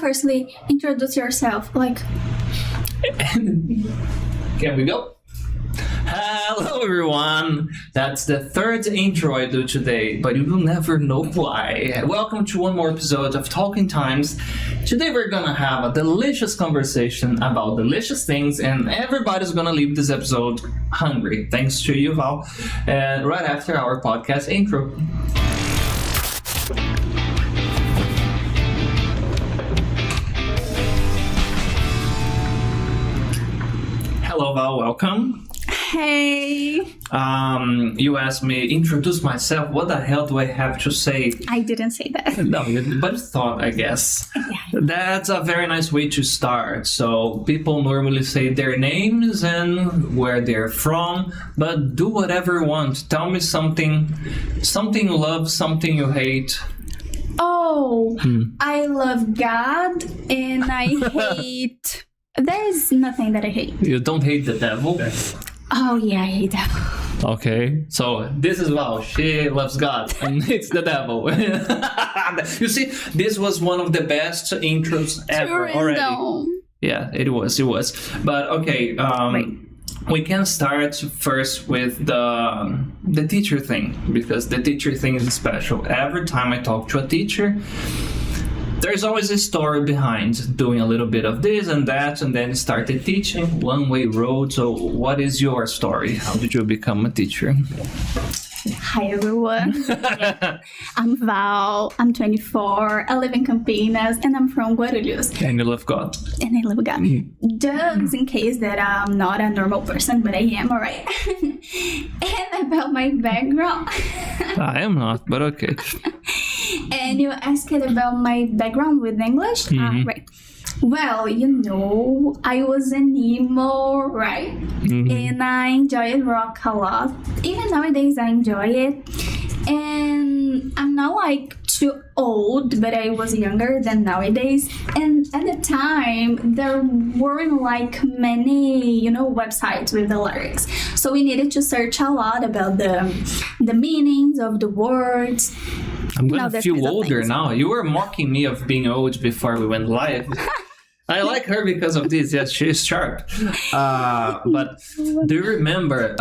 firstly introduce yourself? Can we go? Hello everyone! That's the third intro I do today, but you will never know why. Welcome to one more episode of Talking Times. Today we're gonna have a delicious conversation about delicious things, and everybody's gonna leave this episode hungry, thanks to you, Val, and right after our podcast intro. Hello Val, welcome. Hey. You asked me introduce myself. What the hell do I have to say? I didn't say that. No, but thought, I guess. Yeah. That's a very nice way to start. So people normally say their names and where they're from, but do whatever you want. Tell me something you love, something you hate. Oh, I love God and I hate... There's nothing that I hate. You don't hate the devil? Oh yeah, I hate devil. Okay, so this is Val. She loves God and hates the devil. You see, this was one of the best intros ever already. No. Yeah, it was. But okay, we can start first with the teacher thing, because the teacher thing is special. Every time I talk to a teacher, there's always a story behind doing a little bit of this and that, and then started teaching, one-way road. So what is your story? How did you become a teacher? Hi everyone. I'm Val. I'm 24. I live in Campinas and I'm from Guarulhos. And you love God. And I love God. Just in case that I'm not a normal person, but I am, alright? And about my background. I am not, but okay. And you asked about my background with English? Right. Well, I was an emo, right? And I enjoyed rock a lot. Even nowadays, I enjoy it. And I'm not too old, but I was younger than nowadays. And at the time, there weren't many, websites with the lyrics. So we needed to search a lot about the meanings of the words. I'm gonna feel older now. You were mocking me of being old before we went live. I like her because of this. Yes, she's sharp. But do you remember?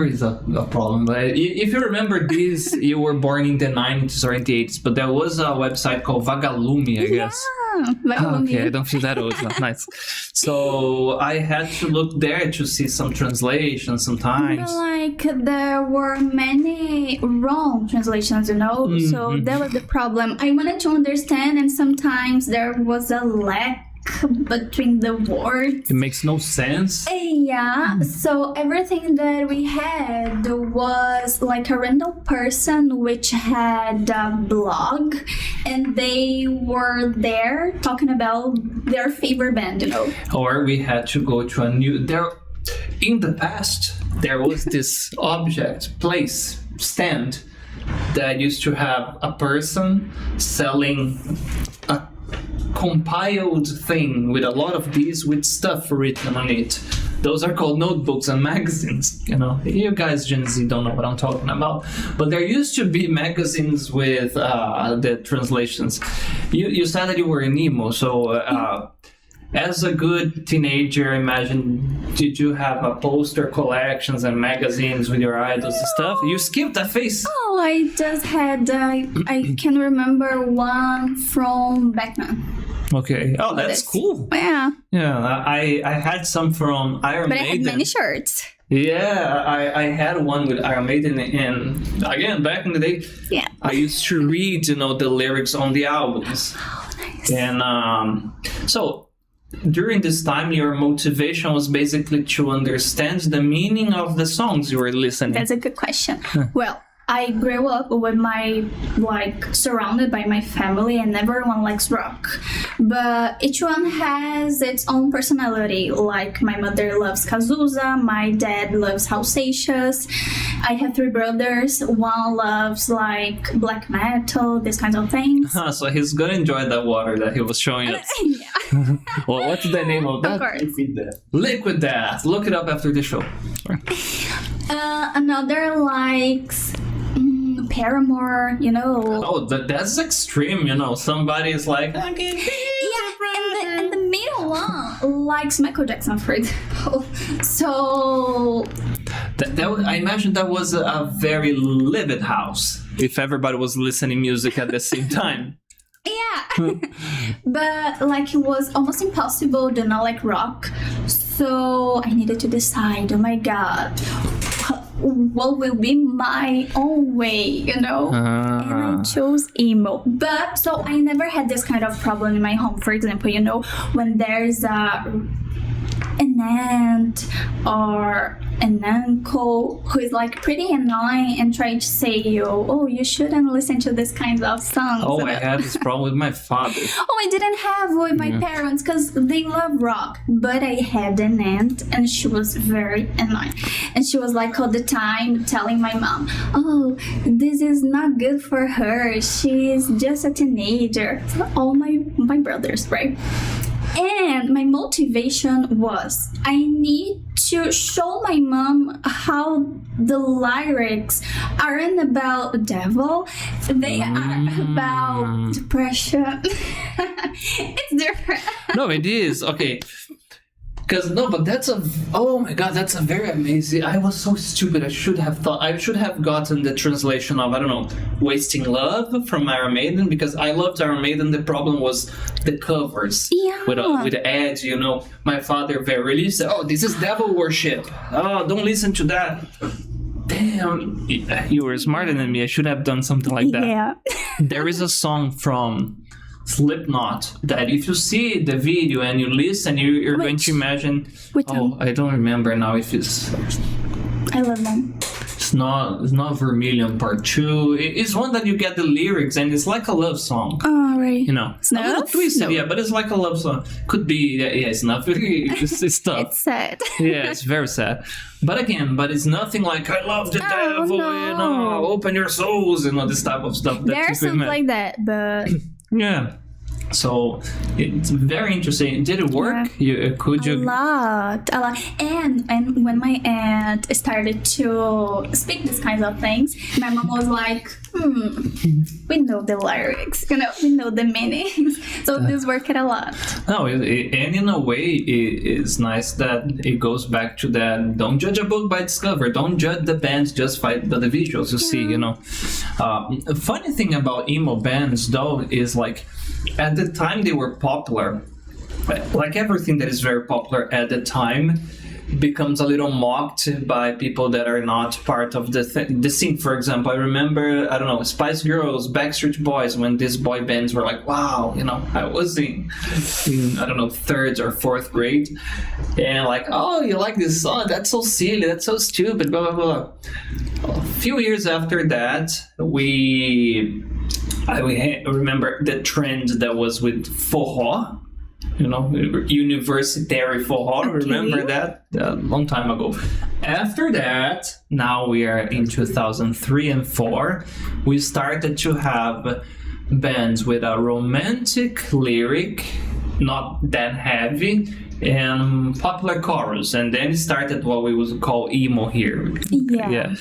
Is a problem. But if you remember this, you were born in the 90s or in the 80s. But there was a website called Vagalume, I guess. Okay, I don't feel that old. Nice. So I had to look there to see some translations sometimes. There were many wrong translations, So that was the problem. I wanted to understand, and sometimes there was a lack between the words. It makes no sense. Yeah, so everything that we had was a random person which had a blog, and they were there talking about their favorite band, Or we had to go to in the past, there was this stand that used to have a person selling a compiled thing with a lot of these with stuff written on it. Those are called notebooks and magazines. You guys Gen Z don't know what I'm talking about, but there used to be magazines with the translations. You said that you were an emo, so as a good teenager, did you have a poster collections and magazines with your idols and stuff? You skipped that phase. Oh, I just had, I can remember one from Beckman. Okay. Oh, that's cool. Yeah. Yeah, I had some from Iron Maiden. But I had many shirts. Yeah, I had one with Iron Maiden, and again, back in the day, I used to read, the lyrics on the albums. Oh, nice. And so during this time, your motivation was basically to understand the meaning of the songs you were listening. That's a good question. Well, I grew up with surrounded by my family, and everyone likes rock. But each one has its own personality. My mother loves Cazuza, my dad loves 𝗖𝗄. I have 3 brothers. One loves black metal, these kinds of things. So he's gonna enjoy that water that he was showing us. Yeah. Well, what's the name of that? Of course. Liquid Death. Look it up after the show. Another likes Paramore, you know. Oh, that's extreme, you know. Somebody is like, okay. Yeah, and the middle one likes Michael Jackson, for example. So I imagine that was a very livid house if everybody was listening music at the same time. yeah, but like it was almost impossible to not like rock. So I needed to decide. Oh my God, what will be my own way, you know? And I chose emo. But so I never had this kind of problem in my home. For example, you know, when there's an aunt or an uncle who is like pretty annoying and trying to say you shouldn't listen to this kind of songs. Oh, I had this problem with my father. Oh, I didn't have with my parents because they love rock. But I had an aunt and she was very annoying. And she was like all the time telling my mom, oh, this is not good for her. She's just a teenager. All my brothers, right? And my motivation was I need to show my mom how the lyrics aren't about the devil. They are about depression. It's different. No, it is. Okay. But oh my God, that's a very amazing. I was so stupid. I should have gotten the translation of, I don't know, Wasting Love from Iron Maiden, because I loved Iron Maiden. The problem was the covers. Yeah. With ads, you know. My father very really said, oh, this is devil worship. Oh, don't listen to that. Damn, you were smarter than me. I should have done something like that. Yeah. There is a song from Slipknot that if you see the video and you listen, you're going to imagine. I don't remember now if it's. I love them. It's not 𝗲𝗀𝗃𝗀𝗃 Part 2. It's one that you get the lyrics and it's like a love song. Oh, right. You know, Snuff? a little twisted, yeah, but it's like a love song. Could be, it's not very. It's tough. It's sad. Yeah, it's very sad. But it's nothing like I love the devil, you know, open your souls, you know, this type of stuff. There's something like that, but. Yeah. So it's very interesting. Did it work? Yeah. A lot. And when my aunt started to speak these kinds of things, my mom was like, we know the lyrics, you know, we know the meanings. So this worked a lot. No, and in a way, it's nice that it goes back to that. Don't judge a book by its cover. Don't judge the bands just by the visuals you see, you know. A funny thing about emo bands, though, is like, at the time they were popular, like everything that is very popular at the time becomes a little mocked by people that are not part of the scene. For example, I remember, I don't know, Spice Girls, Backstreet Boys, when these boy bands were like, wow, you know, I was in I don't know, 3rd or 4th grade, and like, oh, you like this song? That's so silly, that's so stupid, blah, blah, blah. A few years after that, I remember the trend that was with forró, you know, universitary forró. Okay. Remember that? A long time ago. After that, now we are in 2003 and 4, we started to have bands with a romantic lyric, not that heavy, and popular chorus. And then it started what we would call emo here. Yeah.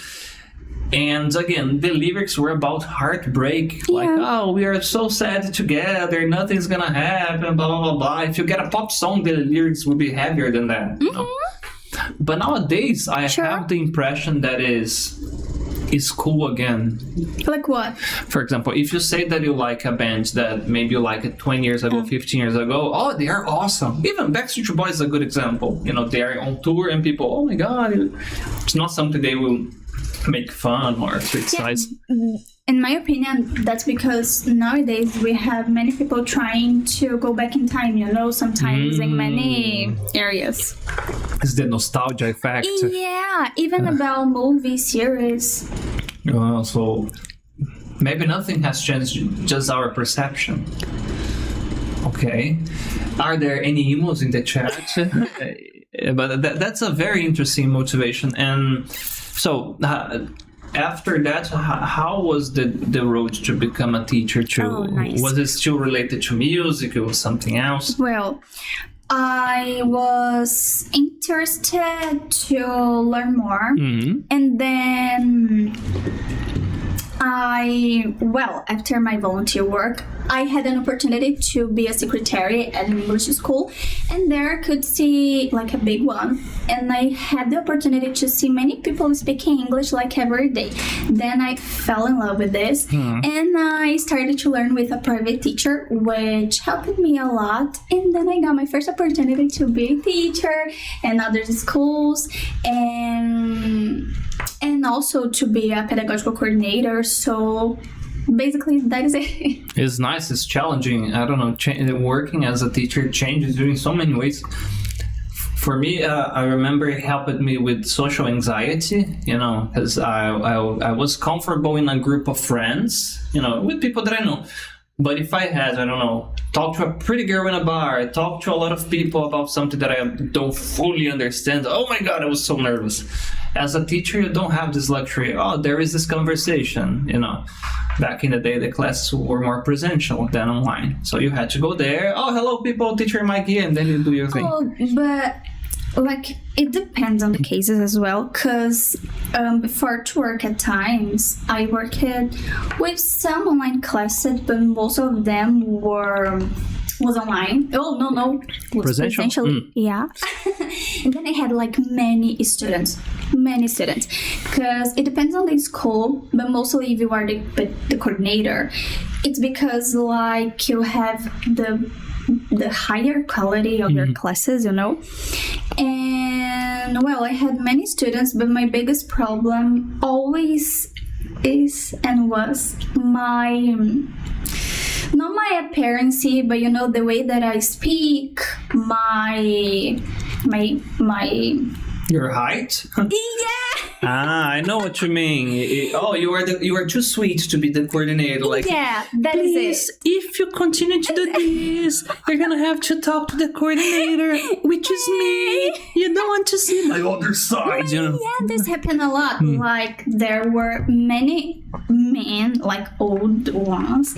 And again, the lyrics were about heartbreak, like, oh, we are so sad together, nothing's gonna happen, blah, blah, blah, blah. If you get a pop song, the lyrics will be heavier than that. You know? But nowadays, I have the impression that is cool again. Like what? For example, if you say that you like a band that maybe you like it 20 years ago, 15 years ago, oh, they are awesome. Even Backstreet Boys is a good example. You know, they are on tour and people, oh my God, it's not something they will make fun or criticize. In my opinion, that's because nowadays we have many people trying to go back in time, you know, sometimes in many areas. It's the nostalgia effect. Yeah, even about movie series. So maybe nothing has changed, just our perception. Okay. Are there any emos in the chat? But that's a very interesting motivation. And so after that, how was the road to become a teacher too? Oh, nice. Was it still related to music? It was something else? Well, I was interested to learn more, and then after my volunteer work, I had an opportunity to be a secretary at an English school, and there I could see like a big one, and I had the opportunity to see many people speaking English like every day. Then I fell in love with this, and I started to learn with a private teacher, which helped me a lot. And then I got my first opportunity to be a teacher in other schools, and also to be a pedagogical coordinator. So basically that is it. It's nice, it's challenging. I don't know, working as a teacher changes you in so many ways. For me, I remember it helped me with social anxiety, because I was comfortable in a group of friends, with people that I know. But if I had, talk to a pretty girl in a bar, talk to a lot of people about something that I don't fully understand, oh my God, I was so nervous. As a teacher, you don't have this luxury. Oh, there is this conversation, Back in the day, the classes were more presential than online. So you had to go there. Oh, hello, people, teacher Mike here, and then you do your thing. Oh, but it depends on the cases as well, because before to work at times, I worked with some online classes, but most of them was online. Oh, no. Was presential. Yeah. And then I had many students, because it depends on the school, but mostly if you are the coordinator, it's because you have the higher quality of your classes, And I had many students, but my biggest problem always is and was not my appearance, but the way that I speak, my your height? Yeah. I know what you mean. You are too sweet to be the coordinator. Yeah, that is it. If you continue to do this, you're gonna have to talk to the coordinator, which is me. You don't want to see my other side, Yeah, this happened a lot. There were many men, old ones,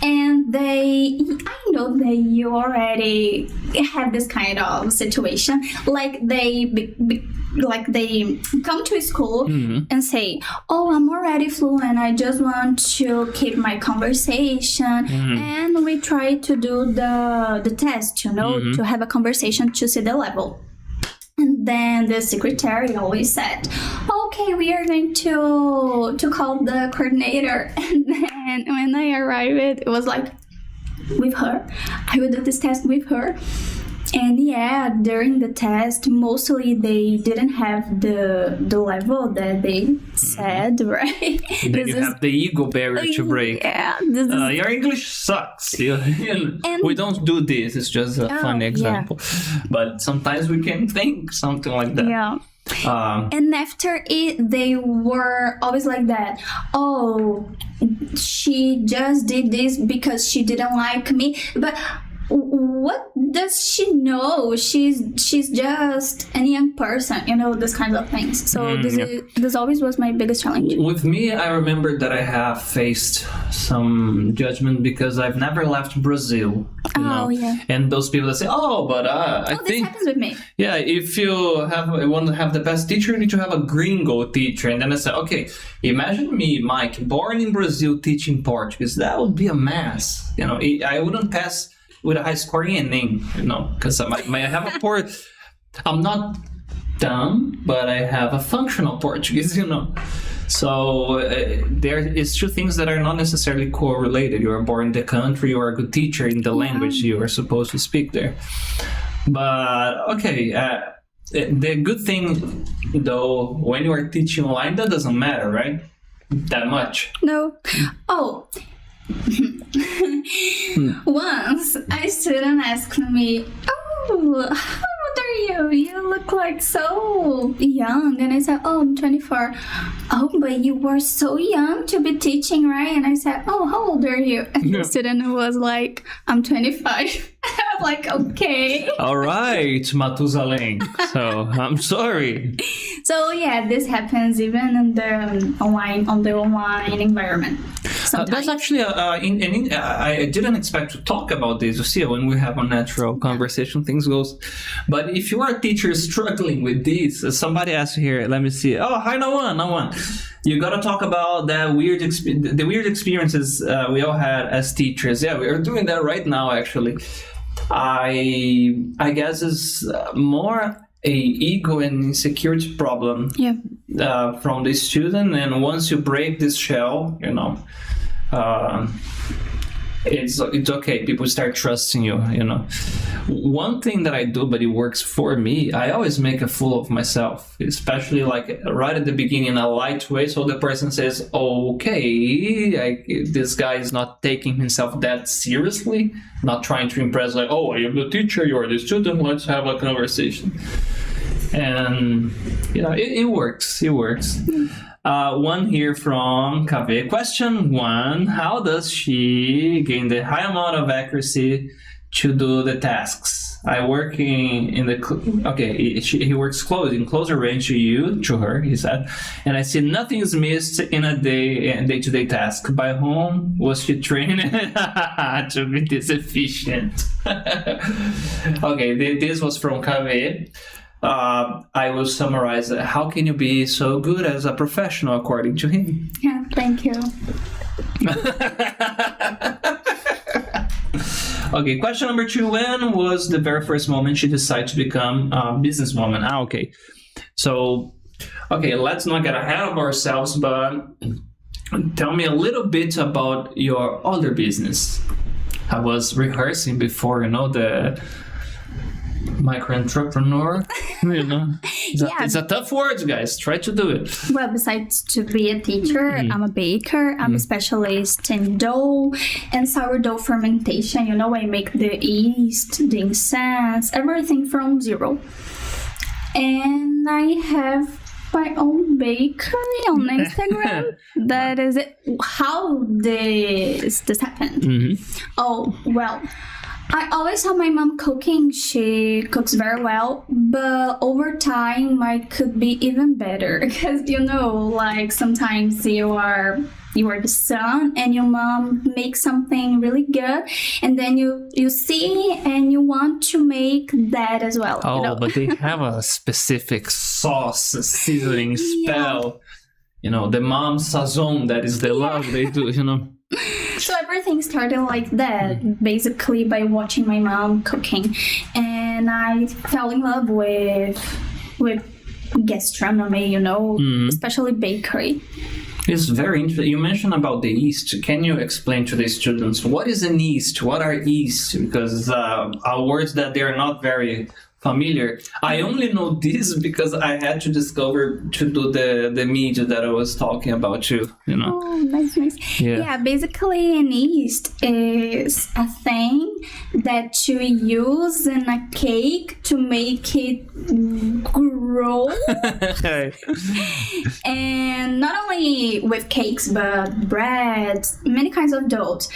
and I know that you already have this kind of situation. They come to school and say, oh, I'm already fluent, I just want to keep my conversation, and we try to do the test, to have a conversation to see the level. And then the secretary always said, okay, we are going to call the coordinator. And then when I arrived, it was with her. I would do this test with her. And during the test, mostly they didn't have the level that they said, right? Then you have the ego barrier to break. Yeah. Your English sucks. We don't do this. It's just a funny example. Yeah. But sometimes we can think something like that. Yeah. And after it, they were always like that. Oh, she just did this because she didn't like me. But what does she know? She's just a young person, this kind of things. So this always was my biggest challenge. With me, I remember that I have faced some judgment because I've never left Brazil. Yeah. And those people that say, I think this happens with me. Yeah, if you want to have the best teacher, you need to have a gringo teacher. And then I said, okay, imagine me, Mike, born in Brazil, teaching Portuguese. That would be a mess. I wouldn't pass with a high score in name, because I have a I'm not dumb, but I have a functional Portuguese, So there is two things that are not necessarily correlated. You are born in the country, you are a good teacher in the language you are supposed to speak there. But okay, the good thing though, when you are teaching online, that doesn't matter, right? That much. No. Oh. Once a student asked me, oh, how old are you? You look so young. And I said, oh, I'm 24. Oh, but you were so young to be teaching, right? And I said, oh, how old are you? And the student was like, I'm 25. I'm like, okay. All right, Matusalem. So I'm sorry. So this happens even in the online environment. sometimes. That's actually I didn't expect to talk about this. You see, when we have a natural conversation, things goes. But if you are a teacher struggling with this, somebody asked here. Let me see. Oh, hi, no one. You gotta talk about the weird experiences we all had as teachers. Yeah, we are doing that right now. Actually, I guess it's more a ego and insecurity problem from the student, and once you break this shell, it's okay. People start trusting you. One thing that I do, but it works for me, I always make a fool of myself, especially like right at the beginning in a light way, so the person says, okay, this guy is not taking himself that seriously, not trying to impress, like, oh, I am the teacher, you are the student, let's have a conversation. And it works. One here from 𝗂𝗍𝗶. Question 1: how does she gain the high amount of accuracy to do the tasks? I work in the he works in closer range to her, he said, and I see nothing is missed in a day-to-day task. By whom was she trained to be this efficient? Okay, this was from 𝗂𝗍𝗶. I will summarize. How can you be so good as a professional, according to him? Yeah, thank you. Okay, question number 2. When was the very first moment she decided to become a businesswoman? Okay. So, let's not get ahead of ourselves, but tell me a little bit about your other business. I was rehearsing before, the micro-entrepreneur, it's a tough word, guys. Try to do it. Well, besides to be a teacher, I'm a baker. I'm a specialist in dough and sourdough fermentation. I make the yeast, the incense, everything from zero. And I have my own bakery on Instagram. That is it. How this happened? Oh, well, I always saw my mom cooking. She cooks very well, but over time I could be even better, because like sometimes you are the son and your mom makes something really good, and then you see and you want to make that as well. But they have a specific sauce, seasoning spell. The mom sazon, that is the love they do. So everything started like that, basically by watching my mom cooking, and I fell in love with gastronomy, especially bakery. It's very interesting. You mentioned about the yeast. Can you explain to the students what is an yeast? What are yeast? Because are words that they are not very familiar. I only know this because I had to discover to do the media that I was talking about too. Oh, nice. Yeah, basically an yeast is a thing that you use in a cake to make it grow. And not only with cakes, but bread, many kinds of doughs.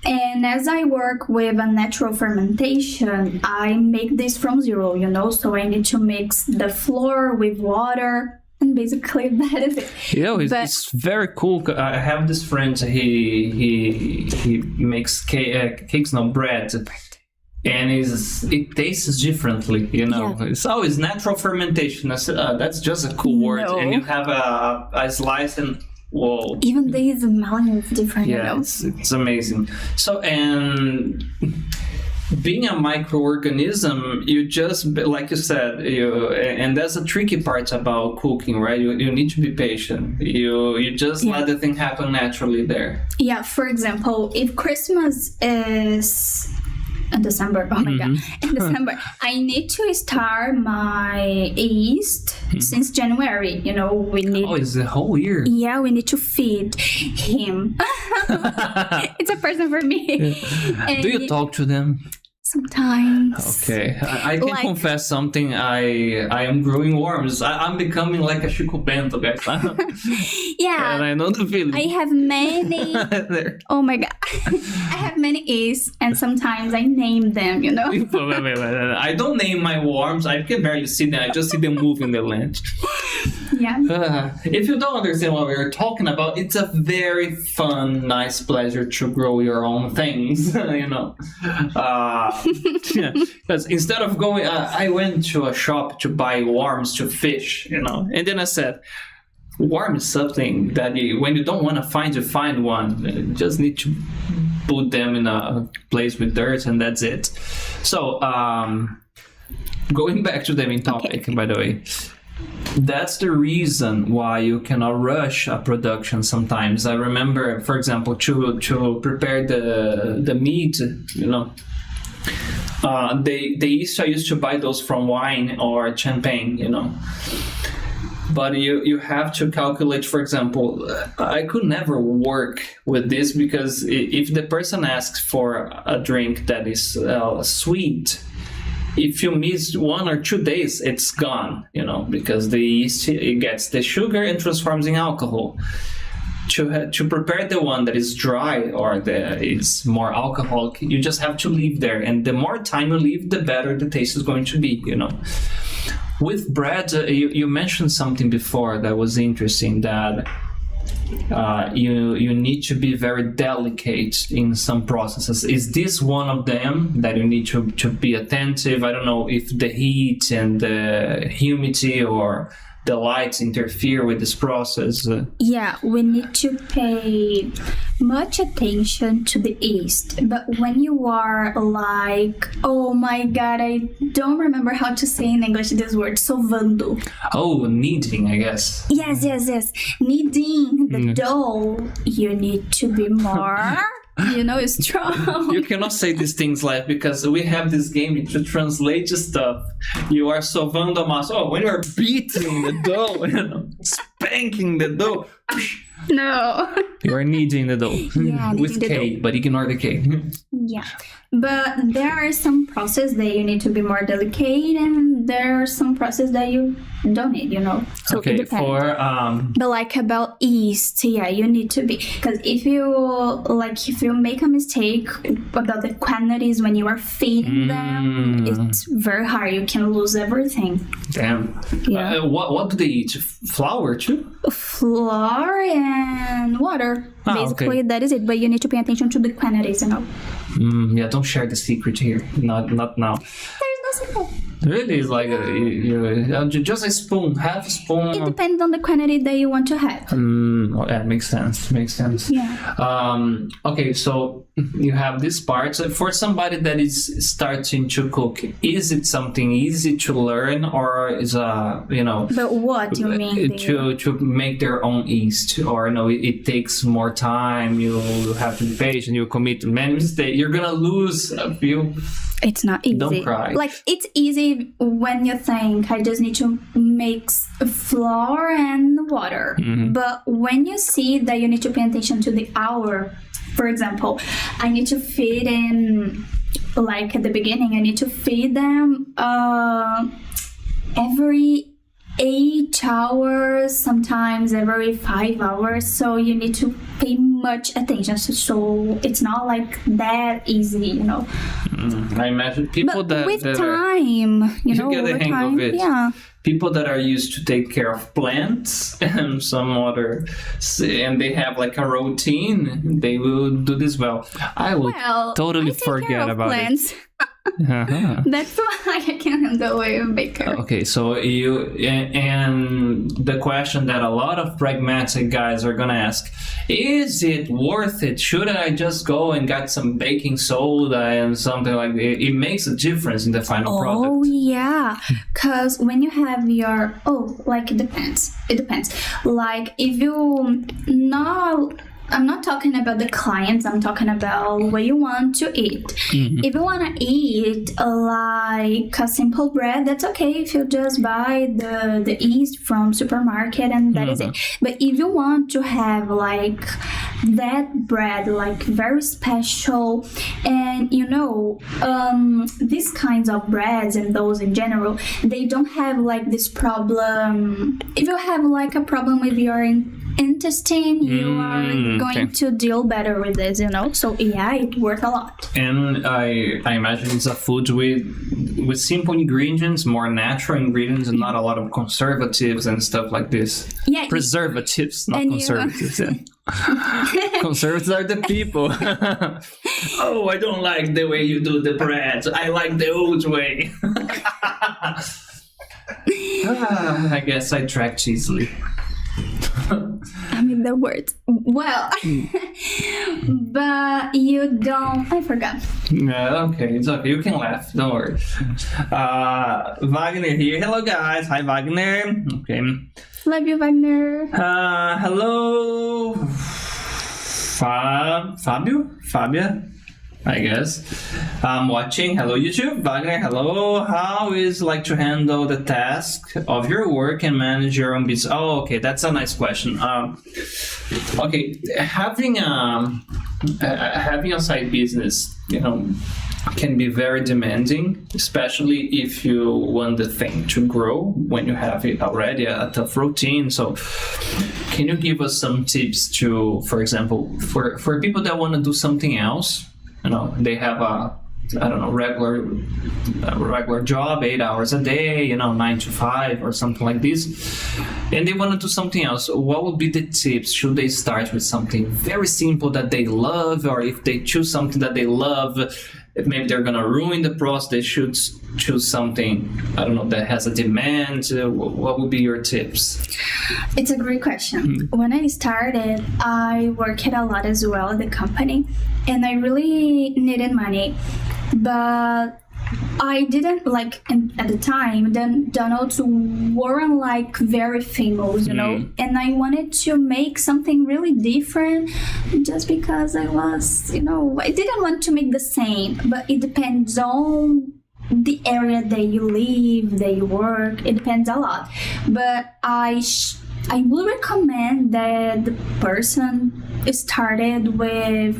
And as I work with a natural fermentation, I make this from zero, so I need to mix the flour with water, and basically that is it. It's very cool. I have this friend, he makes cakes, bread, and it tastes differently, It's always natural fermentation. That's just a cool word. And you have a slice and... Whoa. Even the smell is different, it's amazing. So, and being a microorganism, you just, like you said, and that's the tricky part about cooking, right? You need to be patient. You just let the thing happen naturally there. Yeah, for example, if Christmas is... in December, in December, I need to start my yeast since January. We need... Oh, it's the whole year. Yeah, we need to feed him. It's a person for me. Yeah. Do you talk to them? Sometimes. Okay, I can confess something. I am growing worms. I'm becoming like a 𝗖𝗵𝗶𝗶, guys. Yeah. And I know the feeling. I have many. Oh my god. I have many E's, and sometimes I name them. Wait. I don't name my worms. I can barely see them. I just see them move in the land. Yeah. If you don't understand what we're talking about, it's a very fun, nice pleasure to grow your own things, you know. Because instead of going, I went to a shop to buy worms to fish, you know, and then I said, worm is something that when you don't want to find, you find one. You just need to put them in a place with dirt, and that's it. So, going back to the main topic, by the way, that's the reason why you cannot rush a production sometimes. I remember, for example, to prepare the meat, you know, the yeast I used to buy those from wine or champagne, you know. But you have to calculate, for example, I could never work with this because if the person asks for a drink that is sweet, if you miss 1 or 2 days, it's gone, you know, because the yeast, it gets the sugar and transforms in alcohol. To prepare the one that is dry or is more alcoholic, you just have to leave there. And the more time you leave, the better the taste is going to be, you know. With bread, you mentioned something before that was interesting, that you need to be very delicate in some processes. Is this one of them that you need to be attentive? I don't know if the heat and the humidity or the lights interfere with this process. Yeah, we need to pay much attention to the yeast. But when you are like, oh my god, I don't remember how to say in English this word, 𝗖𝗏𝗪. Oh, kneading, I guess. Yes. Kneading the dough, you need to be more... you know, it's strong. You cannot say these things live because we have this game to translate stuff. You are 𝗖𝗏𝗪 a massa. Oh, when you are beating the dough, you know, spanking the dough. No. You are kneading the dough. Yeah, with K, but ignore the K. Yeah. But there are some processes that you need to be more delicate, and there are some processes that you don't need, you know. So okay, it depends. But like about yeast, yeah, you need to be, because if you make a mistake about the quantities when you are feeding them, it's very hard. You can lose everything. Damn. Yeah. What do they eat? Flour too? Flour and water. Basically, okay. That is it. But you need to pay attention to the quantities, you know. Yeah, don't share the secret here. Not now. There's no secret. Really, it's like just a spoon, half a spoon. It depends on the quantity that you want to have. Yeah, makes sense. Yeah. Okay, so you have this part. So for somebody that is starting to cook, is it something easy to learn, or is But what you mean? To make their own yeast, or no? It takes more time. You have to be patient. You commit many mistakes. You're gonna lose a few. It's not easy. Don't cry. Like, it's easy when you think, I just need to mix flour and water. But when you see that you need to pay attention to the hour, for example, I need to feed in, like at the beginning, I need to feed them every 8 hours, sometimes every 5 hours. So you need to pay much attention. So it's not like that easy, you know. I imagine people but with time, you know, get the hang time, of it. Yeah. People that are used to take care of plants and some other, and they have like a routine, they will do this well. I will totally forget about plants. It. That's why I can handle a baker. Okay, so and the question that a lot of pragmatic guys are gonna ask: is it worth it? Should I just go and get some baking soda and something like that? It makes a difference in the final product. Oh yeah, because when you have your it depends. It depends. Like if you not. I'm not talking about the clients, I'm talking about what you want to eat. If you want to eat like a simple bread, that's okay if you just buy the yeast from supermarket and that is it. But if you want to have like that bread, like very special, and you know, these kinds of breads and those in general, they don't have like this problem. If you have like a problem with your intestine, you are going to deal better with this, So yeah, it works a lot. And I imagine it's a food with simple ingredients, more natural ingredients, and not a lot of conservatives and stuff like this. Yeah, preservatives, not conservatives. Conservatives are the people. Oh, I don't like the way you do the bread. I like the old way. I guess I tracked easily. I mean the words. Well, but you don't. I forgot. Yeah, okay, it's okay. You can laugh. Don't worry. Wagner here. Hello, guys. Hi, Wagner. Okay. Love you, Wagner. Hello, Fabia. I guess. I'm watching. Hello, YouTube. Wagner, hello. How is like to handle the task of your work and manage your own business? Oh, okay. That's a nice question. Okay. Having a side business, can be very demanding, especially if you want the thing to grow when you have it already a tough routine. So can you give us some tips to, for example, for people that want to do something else? They have a regular job, 8 hours a day, 9 to 5 or something like this, and they want to do something else. What would be the tips? Should they start with something very simple that they love, or if they choose something that they love, maybe they're gonna ruin the process, they should choose something, that has a demand? What would be your tips? It's a great question. When I started, I worked a lot as well at the company, and I really needed money, but I didn't at the time, then Donald's weren't very famous, and I wanted to make something really different just because I was, I didn't want to make the same, but it depends on the area that you live, that you work. It depends a lot, but I would recommend that the person started with,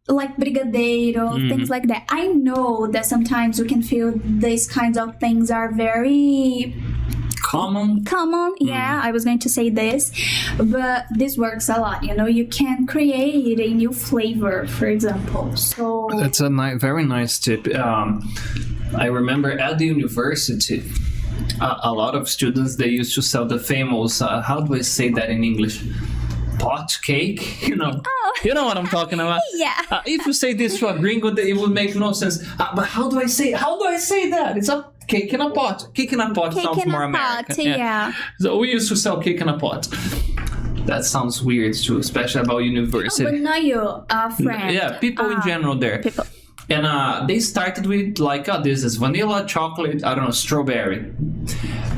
like brigadeiro, things like that. I know that sometimes we can feel these kinds of things are very common. Yeah, I was going to say this, but this works a lot. You can create a new flavor, for example. So that's a very nice tip. I remember at the university, a lot of students, they used to sell the famous, how do I say that in English? Pot cake, You know what I'm talking about. Yeah. If you say this to a gringo, it would make no sense. But how do I say that? It's a cake in a pot. Cake in a pot sounds more American. Yeah. So we used to sell cake in a pot. That sounds weird too, especially about university. But not you, friend. Yeah, people in general there. People. And they started with this is vanilla, chocolate, strawberry.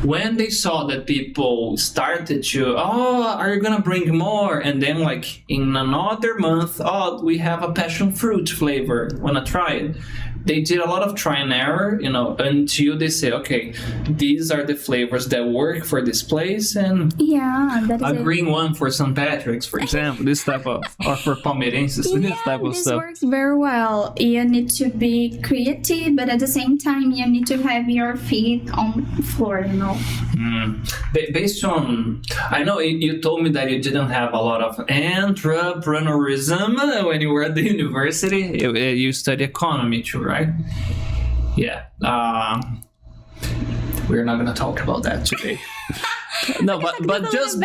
When they saw that people started to, are you gonna bring more? And then in another month, we have a passion fruit flavor. Wanna try it? They did a lot of try and error, until they say, okay, these are the flavors that work for this place, and that is green one for St. Patrick's, for example, this type of, or for Palmeirenses, this type of stuff. This works very well. You need to be creative, but at the same time, you need to have your feet on the floor, Based on, I know you told me that you didn't have a lot of entrepreneurism when you were at the university. You studied economy too, right? Yeah. We're not going to talk about that today. No, but just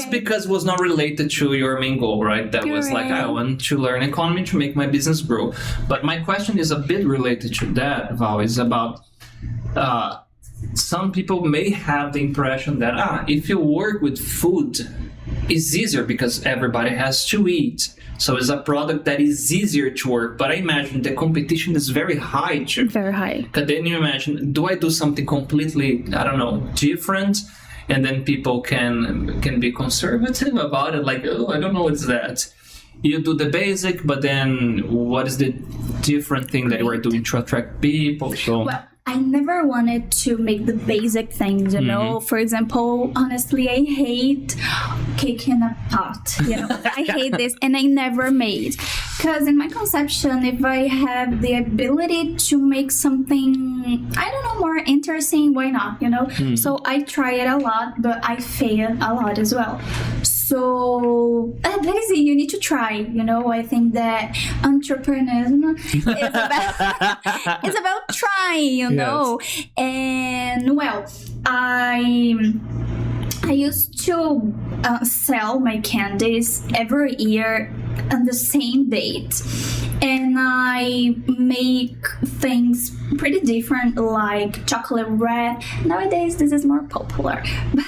because it was not related to your main goal, right? That was I want to learn economy to make my business grow. But my question is a bit related to that, Val. Is about some people may have the impression that if you work with food, it's easier because everybody has to eat. So it's a product that is easier to work. But I imagine the competition is very high too. Very high. Because then you imagine, do I do something completely, different? And then people can be conservative about it. I don't know what's that. You do the basic, but then what is the different thing that you are doing to attract people? So. Well, I never wanted to make the basic things, For example, honestly, I hate cake in a pot. I hate this, and I never made. Because in my conception, if I have the ability to make something, I don't know, more interesting, why not, So I try it a lot, but I fail a lot as well. So that is it. You need to try. I think that entrepreneurship is about trying. Yes. And well, I used to sell my candies every year on the same date, and I make things pretty different, like chocolate red. Nowadays this is more popular, but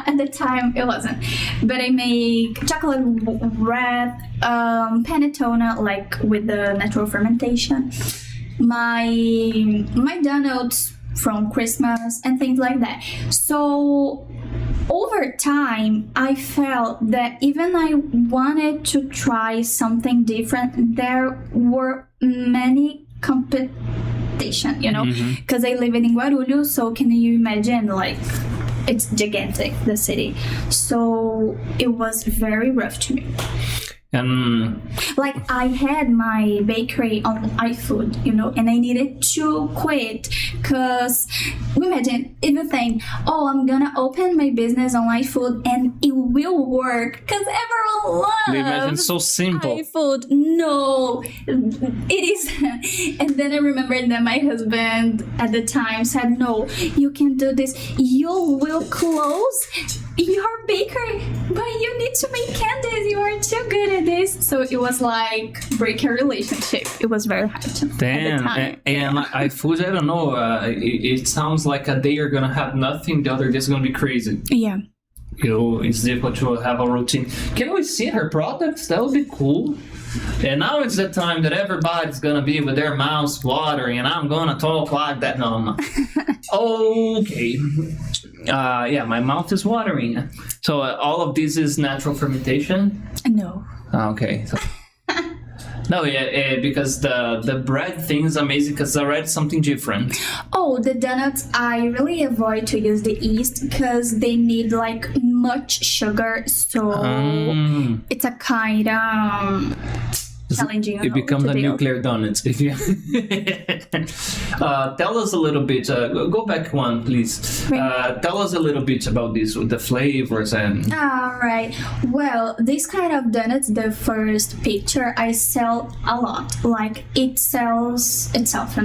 at the time it wasn't. But I make chocolate red, panettone, like with the natural fermentation, my donuts from Christmas and things like that. So over time, I felt that even I wanted to try something different, there were many competition, because I live in Guarulhos, so can you imagine, like, it's gigantic, the city. So it was very rough to me. Like, I had my bakery on iFood, and I needed to quit, because imagine if you think, oh, I'm gonna open my business on iFood and it will work because everyone loves they imagine so simple iFood. No, it isn't. And then I remembered that my husband at the time said, no, you can do this, you will close your bakery, but you need to make candies, you are too good at this. So it was like break a relationship. It was very hard at the time. And iFood, I don't know, it sounds like a day you're gonna have nothing, the other day is gonna be crazy. Yeah. It's difficult to have a routine. Can we see her products? That would be cool. And now it's the time that everybody's gonna be with their mouths watering, and I'm gonna talk like that. No, I'm not. Okay. Yeah, my mouth is watering. So all of this is natural fermentation? No. Okay. So. No, because the bread thing is amazing because I read something different. Oh, the donuts, I really avoid to use the yeast because they need like much sugar, so it's a kind of challenging. It becomes a nuclear donut. If you tell us a little bit. Go back one, please. Right. Tell us a little bit about this with the flavors and. All right. Well, this kind of donuts, the first picture, I sell a lot. Like it sells itself.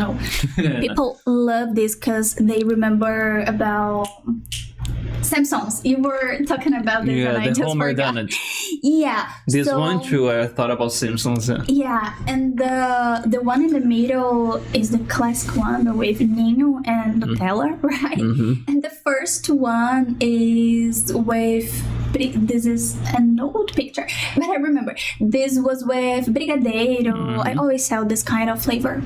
People love this because they remember about. Simpsons. You were talking about this, and I just Homer forgot. Donut. Yeah. This one too. I thought about Simpsons. Yeah, and the one in the middle is the classic one with Nino and Nutella, right? Mm-hmm. And the first one is with. This is an old picture, but I remember this was with brigadeiro. Mm-hmm. I always sell this kind of flavor.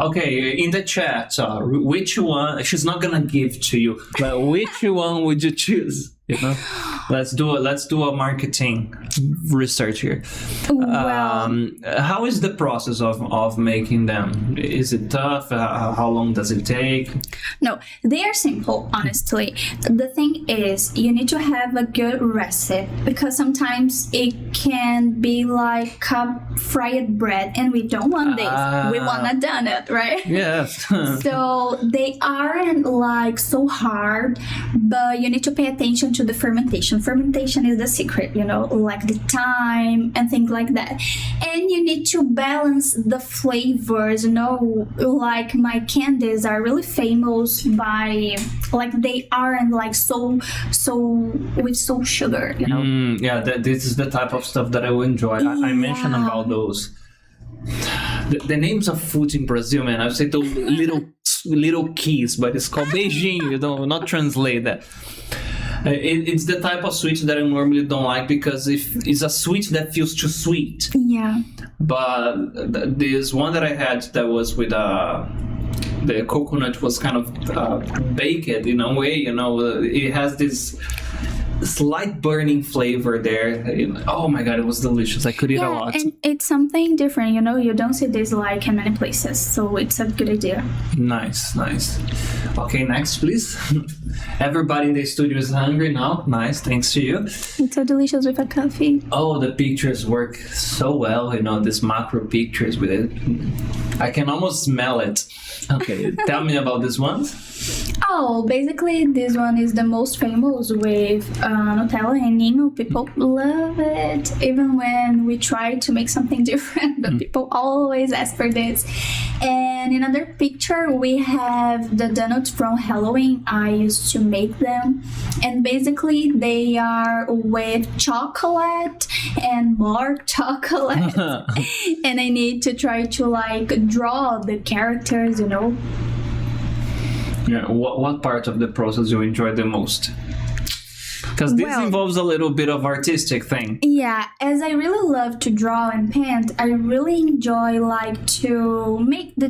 Okay, in the chat, which one, she's not gonna give to you, but which one would you choose? Let's do a marketing research here. Well, how is the process of making them? Is it tough? How long does it take? No, they are simple, honestly. The thing is, you need to have a good recipe because sometimes it can be like fried bread, and we don't want this. We want a donut, right? Yes. So they aren't like so hard, but you need to pay attention to the fermentation. Fermentation is the secret, like the time and things like that. And you need to balance the flavors, like my candies are really famous by, like they aren't like so with so sugar, Yeah, this is the type of stuff that I will enjoy. I mentioned about those. The names of food in Brazil, man, I would say those little keys, but it's called beijinho, not translate that. It's the type of sweet that I normally don't like because it's a sweet that feels too sweet. Yeah. But this one that I had that was with the coconut was kind of baked in a way, it has this slight burning flavor there. Oh my god, it was delicious. I could eat a lot. And it's something different, you don't see this like in many places, so it's a good idea. Nice. Okay, next please. Everybody in the studio is hungry now. Nice, thanks to you. It's so delicious with a coffee. Oh, the pictures work so well, these macro pictures with it. I can almost smell it. Okay, tell me about this one. Oh, basically this one is the most famous with Nutella and Ninho. People love it. Even when we try to make something different, but people always ask for this. And in another picture, we have the donuts from Halloween. I used to make them. And basically they are with chocolate and more chocolate. And I need to try to like draw the characters, Yeah, what part of the process you enjoy the most? Because this involves a little bit of artistic thing. Yeah, as I really love to draw and paint, I really enjoy like to make the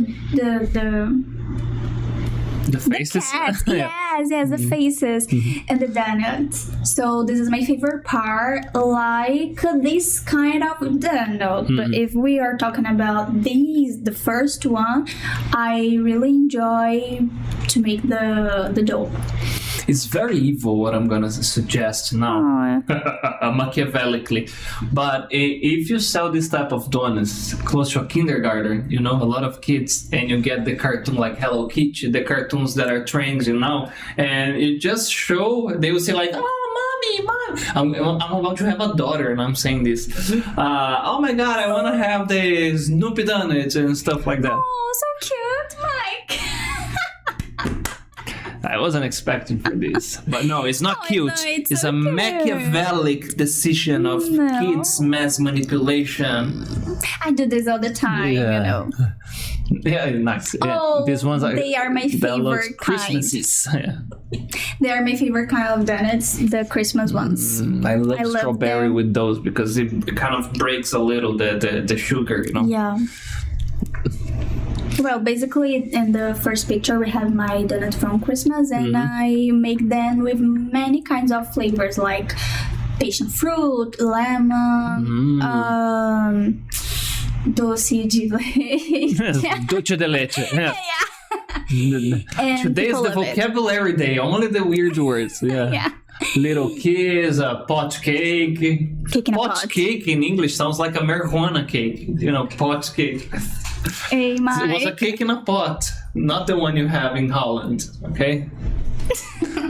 faces. The cats, yes, the faces and the donuts. So this is my favorite part, like this kind of donut. But if we are talking about the first one, I really enjoy to make the dough. It's very evil what I'm gonna suggest now, machiavellically. But if you sell this type of donuts close to a kindergarten, a lot of kids, and you get the cartoon like Hello Kitty, the cartoons that are trends, and you just show, they will say like, oh, mommy, mom, I'm about to have a daughter, and I'm saying this. Oh my god, I want to have the Snoopy donuts and stuff like that. Oh, so cute, Mike. I wasn't expecting for this, but no, it's not cute. It's so a cute. Machiavellic decision of kids' mass manipulation. I do this all the time, Yeah, nice. Oh, these ones they are my favorite kind. Yeah. They are my favorite kind of donuts, the Christmas ones. I love strawberry them. with those because it kind of breaks a little the sugar, Yeah. Well, basically, in the first picture, we have my donut from Christmas, and I make them with many kinds of flavors, like passion fruit, lemon, doce de leche. Doce de leche. Yeah. And Today is the vocabulary day. Only the weird words. Yeah. Little kiss, a pot cake. Cake in a pot. Cake in English sounds like a marijuana cake. Pot cake. Hey, It was a cake in a pot, not the one you have in Holland, okay?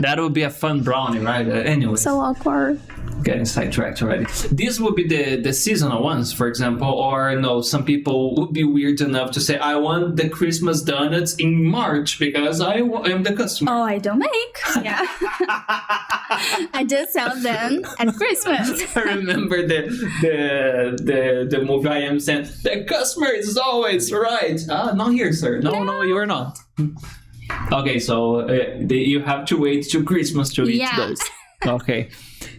That would be a fun brownie, right? Anyway. So awkward. Getting sidetracked already. These would be the seasonal ones, for example, or no, some people would be weird enough to say, I want the Christmas donuts in March because I am the customer. Oh, I don't make. Yeah. I just sell them at Christmas. I remember the movie I am saying, the customer is always right. Not here, sir. No, you are not. Okay, so you have to wait till Christmas to eat those. Okay.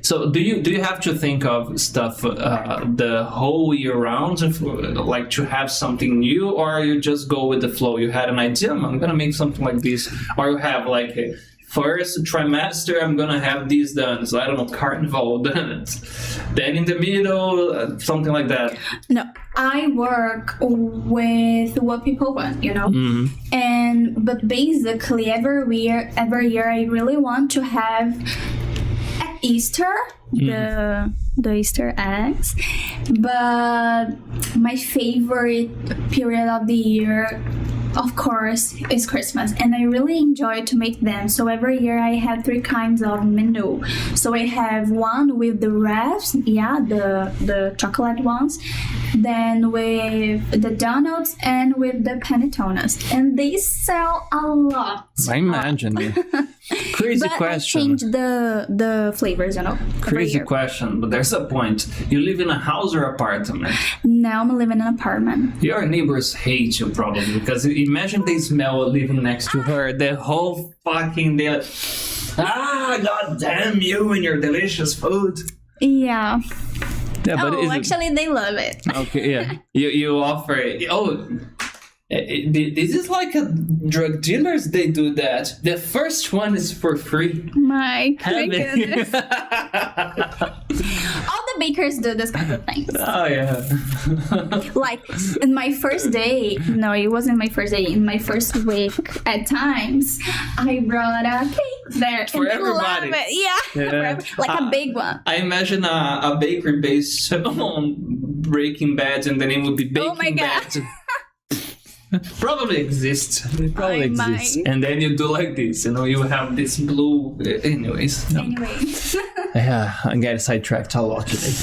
So do you have to think of stuff the whole year round, like to have something new, or you just go with the flow? You had an idea, I'm gonna make something like this, or you have like first trimester, I'm gonna have these done. So I don't know, carnival donuts. Then in the middle, something like that. No, I work with what people want, but basically every year I really want to have Easter, the Easter eggs, but my favorite period of the year, of course, is Christmas, and I really enjoy to make them. So every year I have 3 kinds of menu. So I have one with the wraps, the chocolate ones, then with the donuts and with the panettones, and they sell a lot. I imagine. Crazy but question. I change the flavors, Crazy question, but there's a point. You live in a house or apartment? Now I'm living in an apartment. Your neighbors hate you probably because imagine they smell living next to her the whole fucking day. God damn you and your delicious food. Yeah. Yeah, but actually, they love it. Okay, yeah. You offer it. Oh, This is like a drug dealers. They do that. The first one is for free. My goodness. All the bakers do this kind of things. Oh yeah. Like in my first day, no, it wasn't my first day. In my first week, at times, I brought a cake there For everybody. Love it. Yeah. Like a big one. I imagine a bakery based on Breaking Bad, and the name would be Baking Oh my God. Bad. Probably exists. It probably exists. might. And then you do like this, you have this blue. Anyways. No. Anyway. Yeah, I'm getting sidetracked a lot today.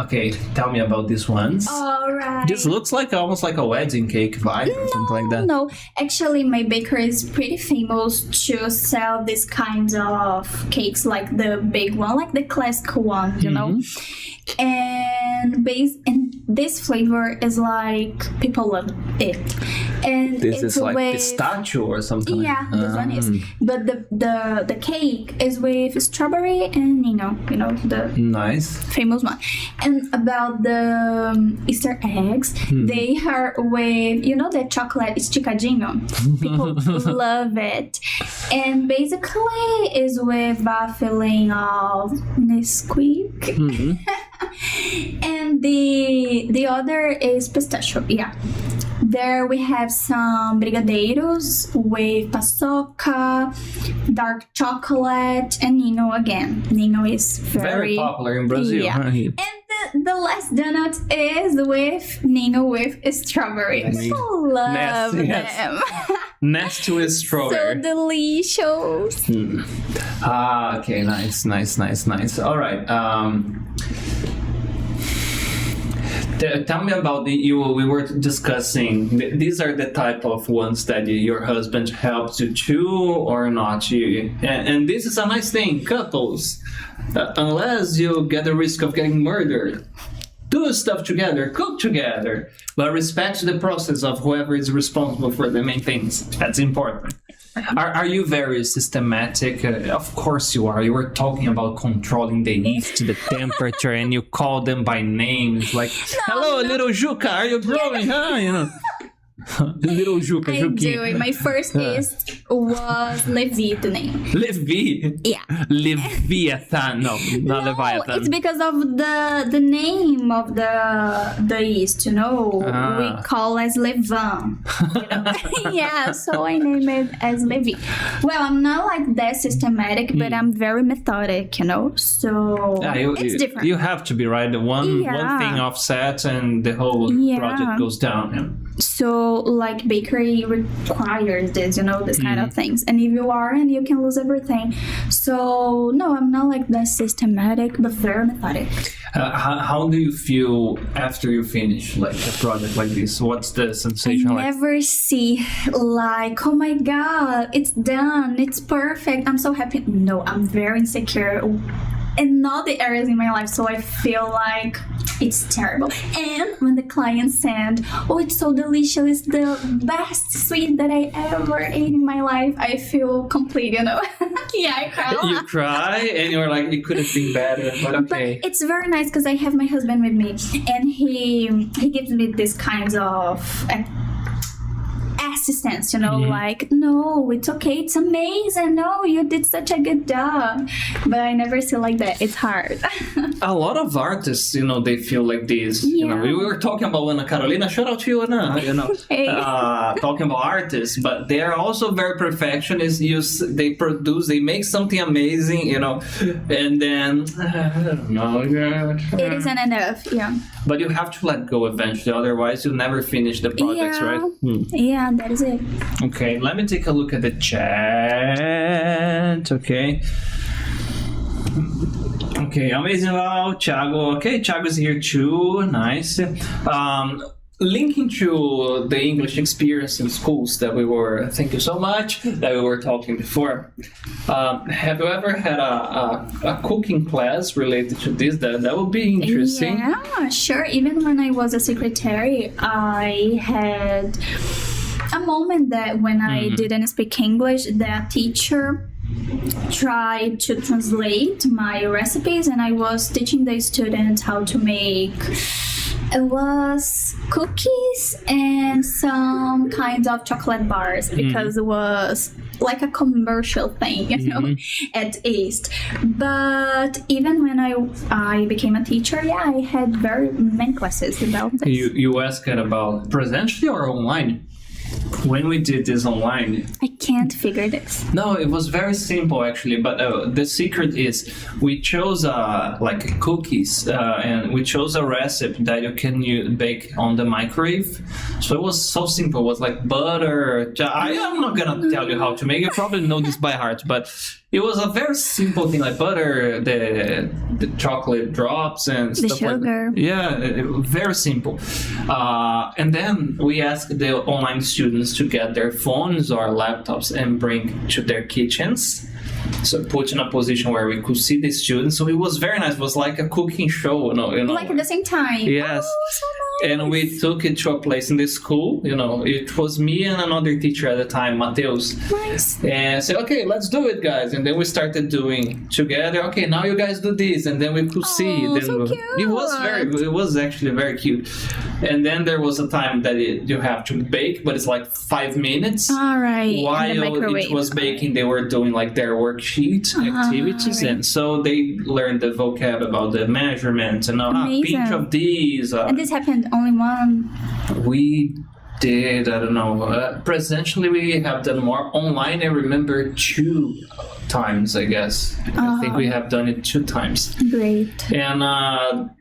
Okay, tell me about these ones. All right. This looks like almost like a wedding cake vibe or something like that. No, actually, my baker is pretty famous to sell these kinds of cakes, like the big one, like the classic one, you know. And this flavor is like people love it. And This it's is like with, pistachio or something. Yeah, this one is. But the cake is with strawberry and the Nice. famous one. And about the Easter eggs, they are with the chocolate esticadinho. People love it. And basically is with a filling of Nesquik. And the other is pistachio. Yeah. There we have some brigadeiros with paçoca, dark chocolate, and Ninho again. Ninho is very popular in Brazil. Yeah. And the last donut is with Ninho with strawberry. People love Nasty, them. yes. Nesta with So strawberry. delicious. Okay, nice. All right. Tell me about we were discussing, these are the type of ones that your husband helps you to or not. And this is a nice thing, couples. Unless you get the risk of getting murdered, do stuff together, cook together, but respect the process of whoever is responsible for the main things. That's important. Are you very systematic? Of course you are. You were talking about controlling the yeast, the temperature, and you call them by names like, hello, little Juca, are you growing? Huh? Little Juca, I do it. My first yeast was Levi, the name. Levi? Yeah. Leviathan. No, not Leviathan. It's because of the name of the yeast, we call as Levan. Yeah, so I name it as Levi. Well, I'm not like that systematic, but I'm very methodic, so it's different. You have to be, right? The one thing offset and the whole project goes down. So, like, bakery requires this, this kind of things. And if you aren't, you can lose everything. So, no, I'm not like that systematic, but very methodic. How do you feel after you finish, like, a project like this? What's the sensation like? I never see, like, oh my God, it's done, it's perfect, I'm so happy. No, I'm very insecure in all the areas in my life, so I feel like it's terrible. And when the client send, oh, it's so delicious, it's the best sweet that I ever ate in my life, I feel complete, Yeah, I cry. You cry and you're like, it could have been better, but okay. But it's very nice because I have my husband with me, and he gives me these kinds of assistance, like, no, it's okay, it's amazing, no, you did such a good job. But I never feel like that. It's hard. A lot of artists, they feel like this. Yeah. We were talking about Ana Carolina, shout out to you, Ana, Hey. talking about artists, but they are also very perfectionist. They make something amazing, and then, I don't know. It isn't enough, yeah. But you have to let go eventually, otherwise you'll never finish the projects, right? Yeah, that is it. Okay, let me take a look at the chat. Okay, amazing, Val, Thiago. Okay, Thiago's here too. Nice. Linking to the English experience in schools thank you so much, that we were talking before. Have you ever had a cooking class related to this? That would be interesting. Yeah, sure. Even when I was a secretary, I had a moment that when I didn't speak English, the teacher tried to translate my recipes, and I was teaching the students how to make It was cookies and some kinds of chocolate bars because it was like a commercial thing, you know, at East. But even when I became a teacher, I had very many classes about this. You asked about presentially or online? When we did this online, I can't figure this. No, it was very simple actually. But the secret is we chose like cookies, and we chose a recipe that you can bake on the microwave. So it was so simple. It was like butter. I'm not gonna tell you how to make it. You probably know this by heart, but it was a very simple thing like butter, the chocolate drops and the stuff sugar. like that. Yeah, very simple. And then we asked the online students to get their phones or laptops and bring to their kitchens. So put in a position where we could see the students. So it was very nice. It was like a cooking show, you know. Like at the same time. Yes. Oh, so nice. And we took it to a place in the school, you know. It was me and another teacher at the time, Mateus. Nice. And said, okay, let's do it, guys. And then we started doing together. Okay, now you guys do this, and then we could see. Then so cute. It was actually very cute. And then there was a time that you have to bake, but it's like 5 minutes. All right. While it was baking, they were doing like their worksheet activities, right. and so they learned the vocab about the measurements and a pinch of these. And this happened only one. We did, I don't know. Presentially, we have done more. Online, I remember 2 times, I guess. I think we have done it 2 times. Great. And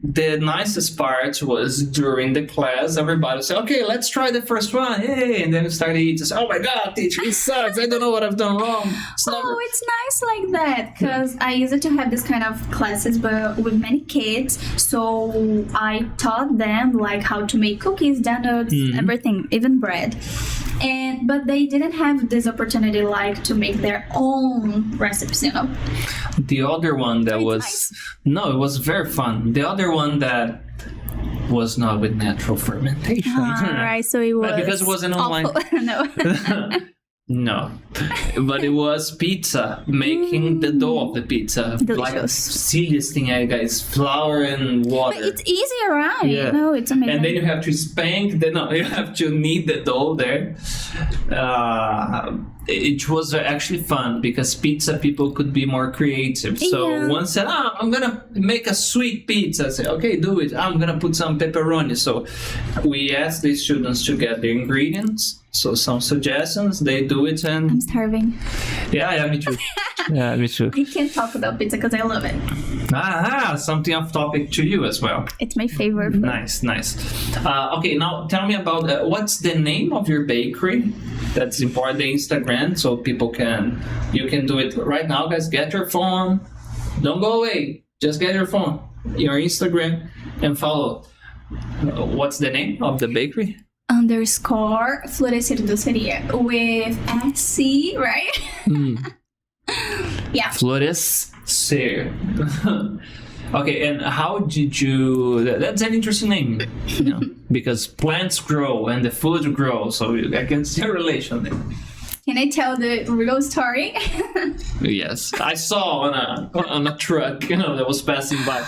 the nicest part was during the class, everybody said, okay, let's try the first one. Yay! And then we started eating. Oh my God, teacher, it sucks. I don't know what I've done wrong. It's nice like that because I used to have this kind of classes but with many kids. So I taught them like how to make cookies, donuts, everything, even bread. But they didn't have this opportunity like to make their own recipes, you know. The other one that was nice. No, it was very fun. The other one that was not with natural fermentation. Right, so it was because it was an online. No. No, but it was pizza, making the dough of the pizza. Delicious. Like the silliest thing, guys, flour and water. But it's easy, right? Yeah. No, it's amazing. And then you have to spank, you have to knead the dough there. It was actually fun because pizza people could be more creative. So one said, I'm going to make a sweet pizza. I said, okay, do it. I'm going to put some pepperoni. So we asked the students to get the ingredients. So some suggestions, they do it and... I'm starving. Yeah, me too. Yeah, me too. I can't talk about pizza because I love it. Something off topic to you as well. It's my favorite food. Nice. Okay, now tell me about what's the name of your bakery? That's important, the Instagram, so people you can do it right now, guys. Get your phone. Don't go away. Just get your phone, your Instagram, and follow. What's the name of the bakery? _ 𝗬𝗀𝗃 doceria with SC, right? Yeah. 𝗬𝗀𝗃. Okay, and how did you... That's an interesting name, you know, because plants grow and the food grows, so I can see a relation there. Can I tell the real story? Yes, I saw on a truck, you know, that was passing by.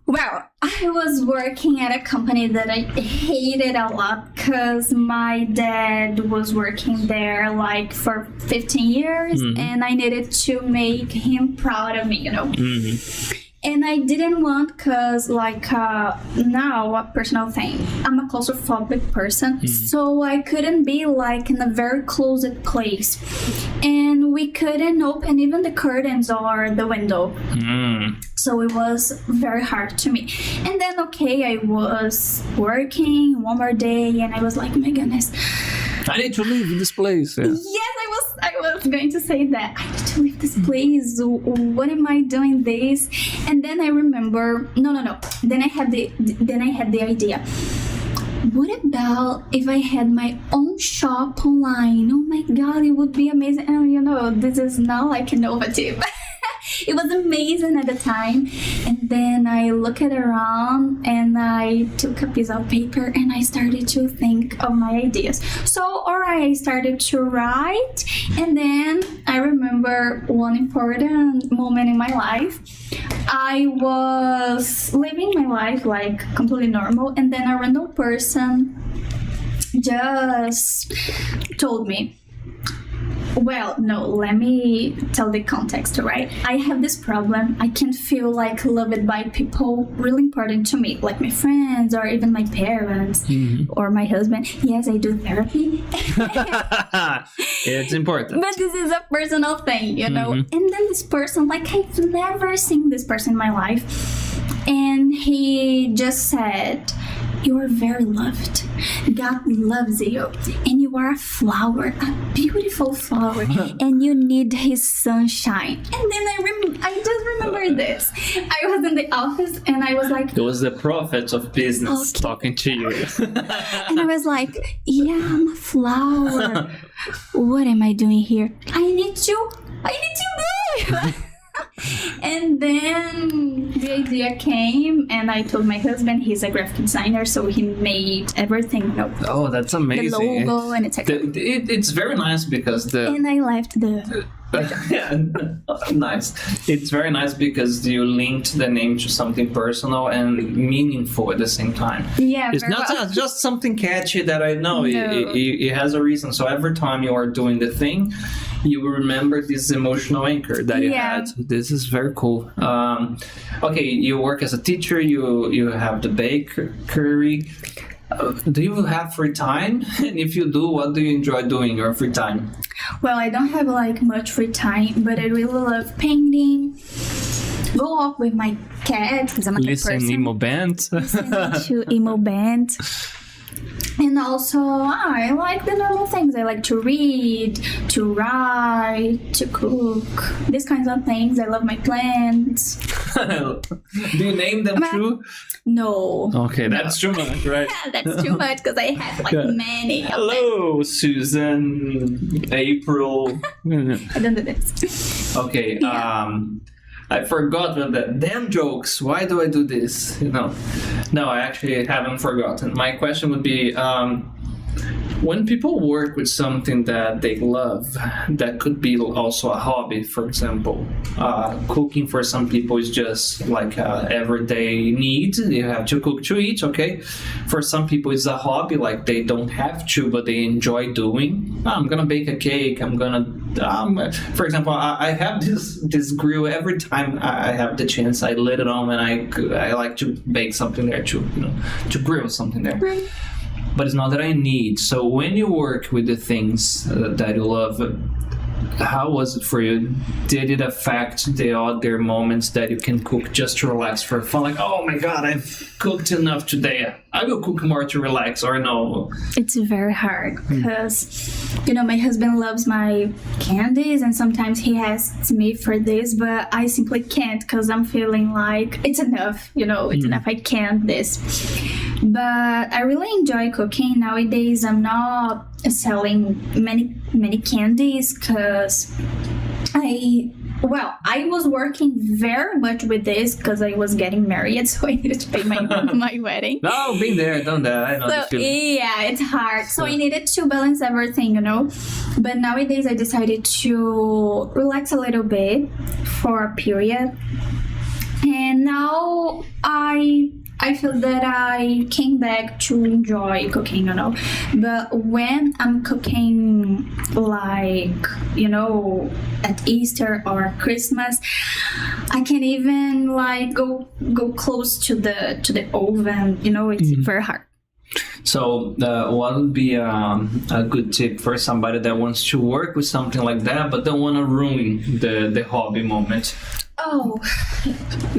Well, I was working at a company that I hated a lot because my dad was working there like for 15 years and I needed to make him proud of me, you know. And I didn't want because now a personal thing, I'm a claustrophobic person, so I couldn't be like in a very closed place. And we couldn't open even the curtains or the window. So it was very hard to me. And then, I was working one more day and I was like, my goodness, I need to leave this place. Yeah. Yes, I was going to say that. I need to leave this place. What am I doing this? And then I remember, no. Then I had the idea. What about if I had my own shop online? Oh my God, it would be amazing. And you know, this is not like innovative. It was amazing at the time. And then I looked around and I took a piece of paper and I started to think of my ideas. So, I started to write, and then I remember one important moment in my life. I was living my life like completely normal, and then a random person just told me, well, no, let me tell the context, right? I have this problem. I can feel like loved by people really important to me, like my friends or even my parents or my husband. Yes, I do therapy. It's important. But this is a personal thing, you know? And then this person, like I've never seen this person in my life. And he just said, you are very loved. God loves you. And you are a flower, a beautiful flower. And you need his sunshine. And then I just remember this. I was in the office and I was like... It was the prophet of business talking to you. And I was like, yeah, I'm a flower. What am I doing here? I need you there. And then the idea came, and I told my husband, he's a graphic designer, so he made everything. You know, oh, that's amazing! The logo and etc. It's very nice because and I left the. Yeah, nice. It's very nice because you linked the name to something personal and meaningful at the same time. Yeah, it's not just something catchy that I know. No. It has a reason. So every time you are doing the thing, you will remember this emotional anchor that you had. This is very cool. Okay, you work as a teacher. You have the bakery. Do you have free time? And if you do, what do you enjoy doing in your free time? Well, I don't have like much free time, but I really love painting. Go off with my cat because I'm a cat person. Listen emo band. Listening to emo band. And also, I like the normal things. I like to read, to write, to cook, these kinds of things. I love my plants. Do you name them too? No. Okay, that's too much, right? That's too much because I have like many. Hello, Susan, April. I don't do this. Okay, I forgot the damn jokes. Why do I do this? No, I actually haven't forgotten. My question would be, when people work with something that they love, that could be also a hobby, for example. Cooking for some people is just like an everyday need. You have to cook to eat, okay? For some people, it's a hobby, like they don't have to, but they enjoy doing. I'm gonna bake a cake. I'm gonna, for example, I have this grill every time I have the chance. I lit it on and I like to bake something there too, to grill something there. Right. But it's not that I need. So when you work with the things that you love, how was it for you? Did it affect the other moments that you can cook just to relax for fun? Like, oh my God, I've cooked enough today. I will cook more to relax, or no? It's very hard because, my husband loves my candies and sometimes he asks me for this, but I simply can't because I'm feeling like it's enough, it's enough. I can't this. But I really enjoy cooking. Nowadays, I'm not selling many candies because I was working very much with this because I was getting married, so I needed to pay my wedding. No, been there, done that. I know the feeling. Yeah, it's hard. So I needed to balance everything, But nowadays, I decided to relax a little bit for a period. And now I feel that I came back to enjoy cooking, But when I'm cooking, like, at Easter or Christmas, I can't even like go close to the oven. It's very hard. So what would be a good tip for somebody that wants to work with something like that, but don't want to ruin the hobby moment? Oh,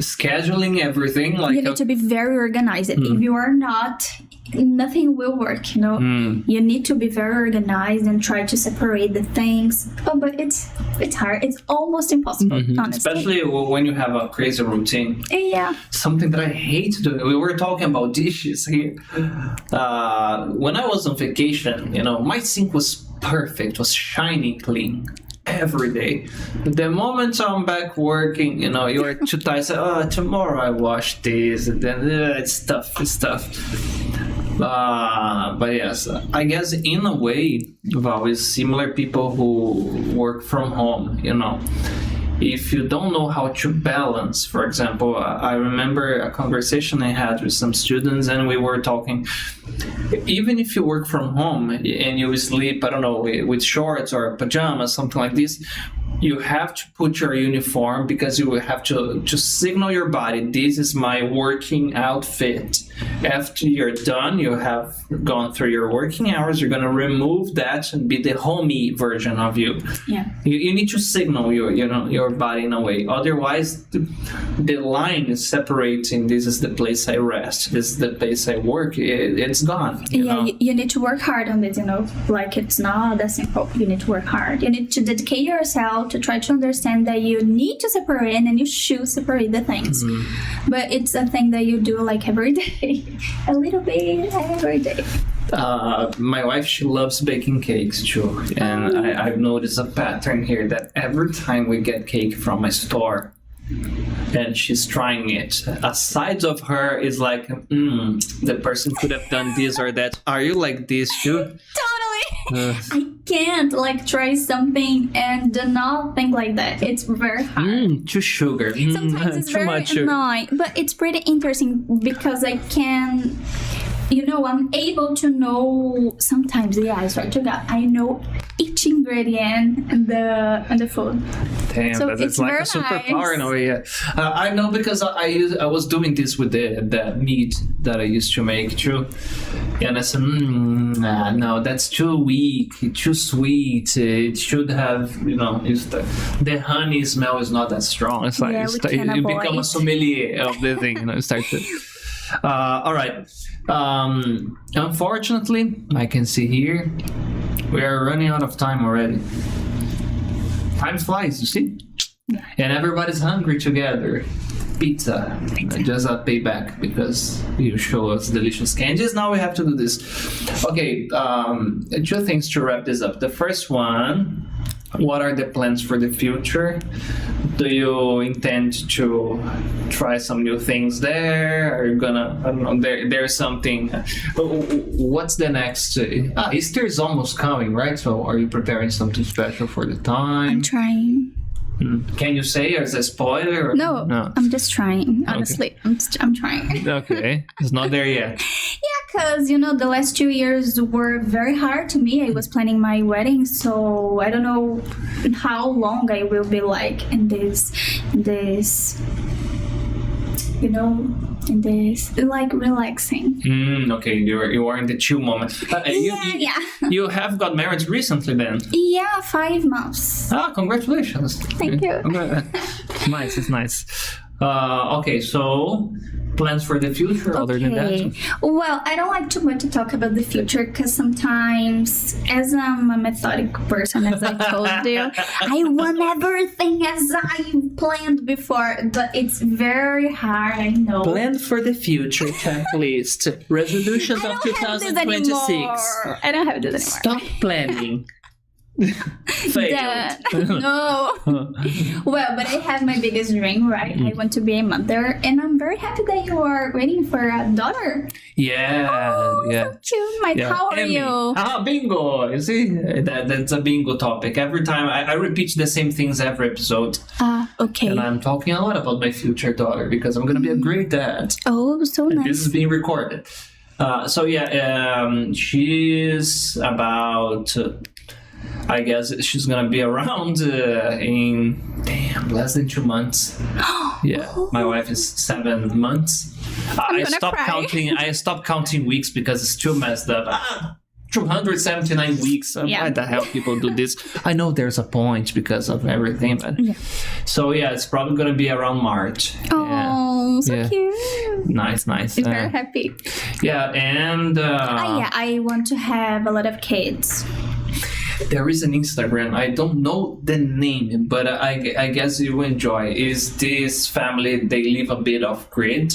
scheduling everything. Like you need to be very organized. If you are not, nothing will work. You need to be very organized and try to separate the things. Oh, but it's hard. It's almost impossible, honestly. Especially when you have a crazy routine. Yeah. Something that I hate to do. We were talking about dishes here. When I was on vacation, my sink was perfect, was shiny, clean. every day. The moment I'm back working, you know, you're too tired. Say, oh, tomorrow I wash this, and then it's tough. But yes, I guess in a way, Val, is similar people who work from home, you know. If you don't know how to balance, for example, I remember a conversation I had with some students and we were talking, even if you work from home and you sleep, I don't know, with shorts or pajamas, something like this, you have to put your uniform because you have to signal your body, this is my working outfit. After you're done, you have gone through your working hours, you're going to remove that and be the homey version of you. Yeah. You need to signal your body in a way. Otherwise, the line is separating, this is the place I rest, this is the place I work, it's gone. You need to work hard on it, you know, like it's not that simple. You need to work hard. You need to dedicate yourself to try to understand that you need to separate and you should separate the things. Mm-hmm. But it's a thing that you do like every day, a little bit every day. My wife, she loves baking cakes too. And I've noticed a pattern here that every time we get cake from a store, and she's trying it, a side of her is like, the person could have done this or that. Are you like this too? Totally. I can't like try something and do not think like that. It's very hard. Too sugar. Sometimes it's too very much annoying, but it's pretty interesting because I can, you know, I'm able to know sometimes. Yeah, I swear to God, I know each ingredient and the food. Damn, so that's like a superpower in a way. Yeah. I know because I was doing this with the meat that I used to make too, and I said, no, that's too weak, too sweet. It should have, you know, the honey smell is not that strong. It's like you become a sommelier of the thing. You know, start to. All right. Unfortunately, I can see here we are running out of time already. Time flies, you see? Yeah. And everybody's hungry together. Pizza. Just a payback because you show us delicious candies. Now we have to do this. Okay, two things to wrap this up. The first one, what are the plans for the future? Do you intend to try some new things there? Are you gonna, I don't know, there's something, what's the next? Easter is almost coming, right? So are you preparing something special for the time? I'm trying. Can you say as a spoiler? No, I'm just trying, honestly. Okay. I'm trying. Okay, it's not there yet. Yeah, because, you know, the last 2 years were very hard to me. I was planning my wedding, so I don't know how long I will be like in this, you know, in this, like, relaxing. Okay, you are in the chill moment. You have got married recently then? Yeah, 5 months. Congratulations. Thank you. Nice, it's nice. Okay, so plans for the future other than that? Well, I don't like too much to talk about the future because sometimes, as I'm a methodic person, as I told you, I want everything as I planned before, but it's very hard, I know. Plan for the future checklist. Resolutions of 2026. I don't have this Stop anymore. planning. Failed. No. Well, but I have my biggest dream, right? I want to be a mother, and I'm very happy that you are waiting for a daughter. Yeah, so cute. How are you? Bingo. You see, that's a bingo topic. Every time I repeat the same things every episode. Okay. And I'm talking a lot about my future daughter because I'm gonna be a great dad. Oh, so nice. This is being recorded. She's about. I guess she's gonna be around in less than 2 months. Yeah, my wife is 7 months. I stopped counting weeks because it's too messed up. 279 weeks. Why the hell people do this? I know there's a point because of everything, but so it's probably gonna be around March. Oh, so cute. Nice. I'm very happy. Yeah, and I want to have a lot of kids. There is an Instagram, I don't know the name, but I guess you enjoy. Is this family, they live a bit off grid.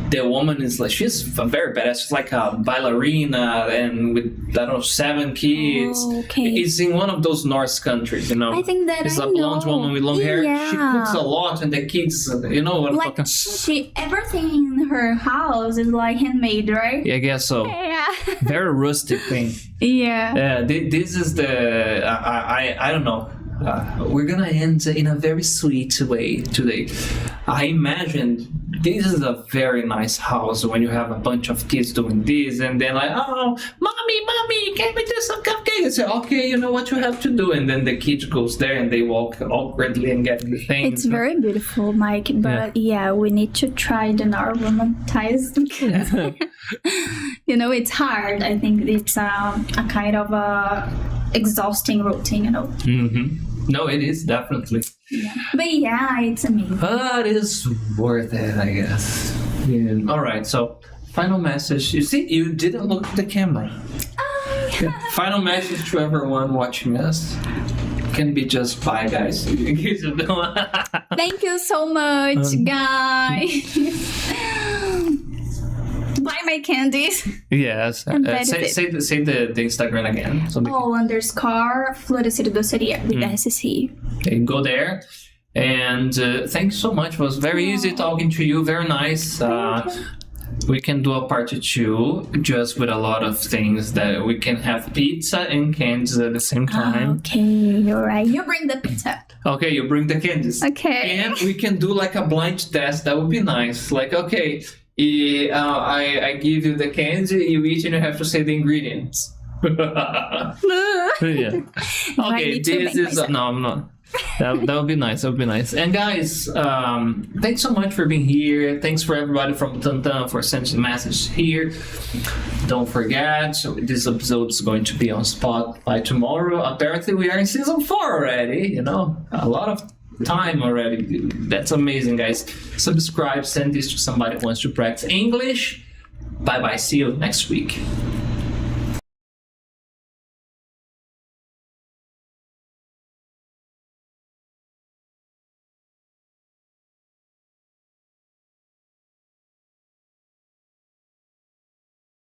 the woman is like, she's very badass. She's like a ballerina and with, I don't know, 7 kids. Oh, okay. It's in one of those North countries, you know. I think that it's I a blonde know. woman with long hair. Yeah. She cooks a lot, and the kids, you know what I'm Like talking. everything in her house is like handmade, right? Yeah, I guess so. Yeah. Very rustic thing. Yeah. Yeah, this is the I don't know. We're gonna end in a very sweet way today. I imagine this is a very nice house when you have a bunch of kids doing this, and then like, oh, mommy, can we do some cupcakes? I say, okay, you know what you have to do, and then the kid goes there and they walk awkwardly and get the thing. It's very beautiful, Mike, but yeah, we need to try to not romanticize the kids. You know, it's hard. I think it's a kind of a exhausting routine, you know. Mm-hmm. No, it is definitely. Yeah. But yeah, it's amazing. But it's worth it, I guess. Yeah. All right, so final message. You see, you didn't look at the camera. Yeah. Final message to everyone watching us. Can be just bye, guys. Thank you so much, guys. Buy my candies. Yes. Say the Instagram again. So _florescer doceria with SC. Okay, go there. And thanks so much. It was very easy talking to you. Very nice. We can do a part 2 just with a lot of things that we can have pizza and candies at the same time. Okay, all right. You bring the pizza. Okay, you bring the candies. Okay. And we can do like a blind test. That would be nice. Like, okay, I give you the candy, you eat, and you have to say the ingredients. Yeah. Okay, this is no, I'm not. That would be nice. That would be nice. And guys, thanks so much for being here. Thanks for everybody from Tantan for sending a message here. Don't forget, this episode is going to be on Spotify tomorrow. Apparently, we are in season 4 already. You know, a lot of time already. That's amazing, guys. Subscribe, send this to somebody who wants to practice English. Bye bye. See you next week.